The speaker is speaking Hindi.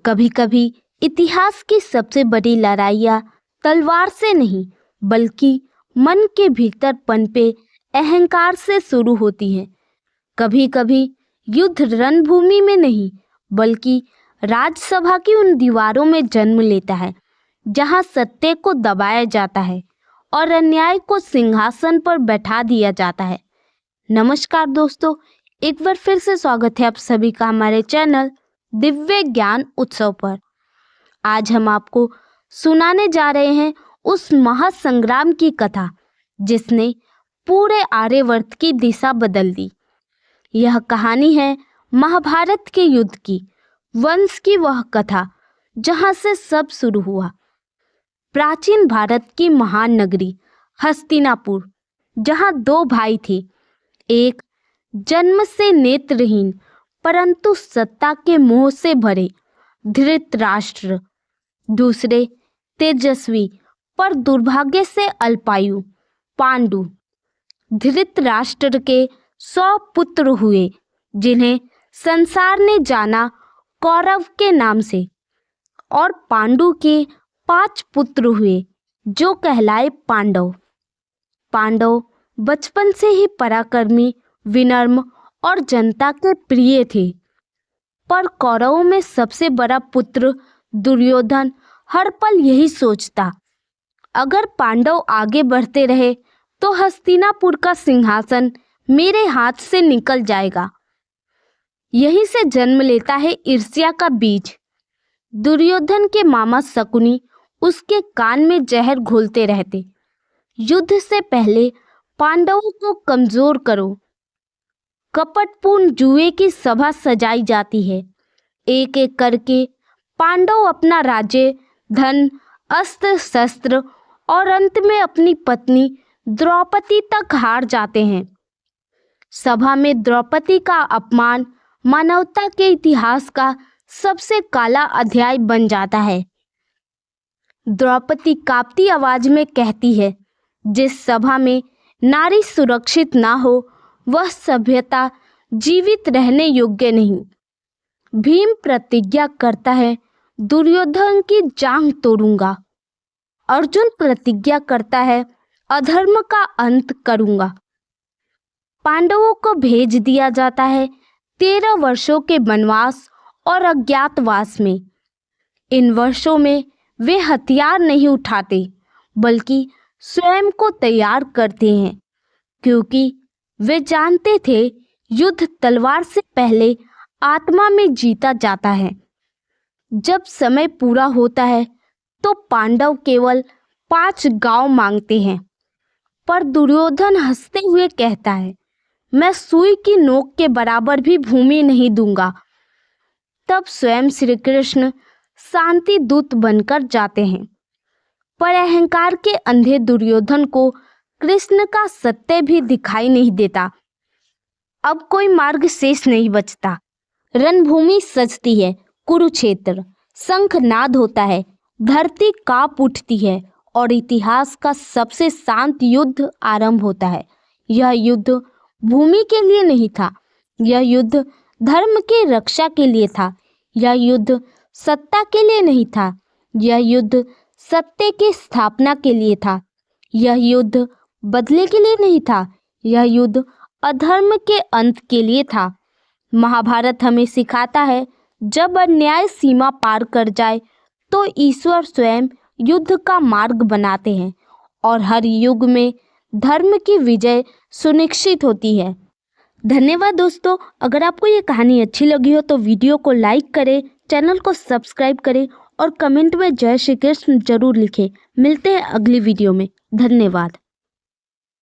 कभी कभी इतिहास की सबसे बड़ी लड़ाइयाँ तलवार से नहीं बल्कि मन के भीतर पनपे अहंकार से शुरू होती हैं। कभी कभी युद्ध रणभूमि में नहीं बल्कि राज्यसभा की उन दीवारों में जन्म लेता है जहां सत्य को दबाया जाता है और अन्याय को सिंहासन पर बैठा दिया जाता है। नमस्कार दोस्तों, एक बार फिर से स्वागत है आप सभी का हमारे चैनल दिव्य ज्ञान उत्सव पर। आज हम आपको सुनाने जा रहे हैं उस महासंग्राम की कथा जिसने पूरे आर्यवर्त की दिशा बदल दी। यह कहानी है महाभारत के युद्ध की, वंश की वह कथा जहां से सब शुरू हुआ। प्राचीन भारत की महान नगरी हस्तिनापुर, जहां दो भाई थे, एक जन्म से नेत्रहीन परंतु सत्ता के मोह से भरे धृतराष्ट्र, दूसरे तेजस्वी पर दुर्भाग्य से अल्पायु पांडु। धृतराष्ट्र के 100 पुत्र हुए जिन्हें संसार ने जाना कौरव के नाम से, और पांडु के 5 पुत्र हुए जो कहलाए पांडव। पांडव बचपन से ही पराक्रमी, विनम्र और जनता के प्रिय थे, पर कौरवों में सबसे बड़ा पुत्र दुर्योधन हर पल यही सोचता, अगर पांडव आगे बढ़ते रहे तो हस्तिनापुर का सिंहासन मेरे हाथ से निकल जाएगा। यहीं से जन्म लेता है ईर्ष्या का बीज। दुर्योधन के मामा शकुनी उसके कान में जहर घोलते रहते, युद्ध से पहले पांडवों को कमजोर करो। कपटपूर्ण जुए की सभा सजाई जाती है। एक एक करके पांडव अपना राज्य, धन, अस्त्र शस्त्र और अंत में अपनी पत्नी द्रौपदी तक हार जाते हैं। सभा में द्रौपदी का अपमान मानवता के इतिहास का सबसे काला अध्याय बन जाता है। द्रौपदी कांपती आवाज में कहती है, जिस सभा में नारी सुरक्षित ना हो वह सभ्यता जीवित रहने योग्य नहीं। भीम प्रतिज्ञा करता है, दुर्योधन की जांघ तोड़ूंगा। अर्जुन प्रतिज्ञा करता है, अधर्म का अंत करूंगा। पांडवों को भेज दिया जाता है 13 वर्षों के वनवास और अज्ञातवास में। इन वर्षों में वे हथियार नहीं उठाते बल्कि स्वयं को तैयार करते हैं, क्योंकि वे जानते थे युद्ध तलवार से पहले आत्मा में जीता जाता है। जब समय पूरा होता है तो पांडव केवल 5 गांव मांगते हैं, पर दुर्योधन हंसते हुए कहता है, मैं सुई की नोक के बराबर भी भूमि नहीं दूंगा। तब स्वयं श्री कृष्ण शांति दूत बनकर जाते हैं, पर अहंकार के अंधे दुर्योधन को कृष्ण का सत्य भी दिखाई नहीं देता। अब कोई मार्ग शेष नहीं बचता। रणभूमि सजती है, कुरुक्षेत्र, शंखनाद होता है, धरती कांप उठती है और इतिहास का सबसे शांत युद्ध आरंभ होता है। यह युद्ध भूमि के लिए नहीं था, यह युद्ध धर्म की रक्षा के लिए था। यह युद्ध सत्ता के लिए नहीं था, यह युद्ध सत्य की स्थापना के लिए था। यह युद्ध बदले के लिए नहीं था, यह युद्ध अधर्म के अंत के लिए था। महाभारत हमें सिखाता है, जब अन्याय सीमा पार कर जाए तो ईश्वर स्वयं युद्ध का मार्ग बनाते हैं और हर युग में धर्म की विजय सुनिश्चित होती है। धन्यवाद दोस्तों। अगर आपको ये कहानी अच्छी लगी हो तो वीडियो को लाइक करें, चैनल को सब्सक्राइब करें और कमेंट में जय श्री कृष्ण जरूर लिखें। मिलते हैं अगली वीडियो में। धन्यवाद।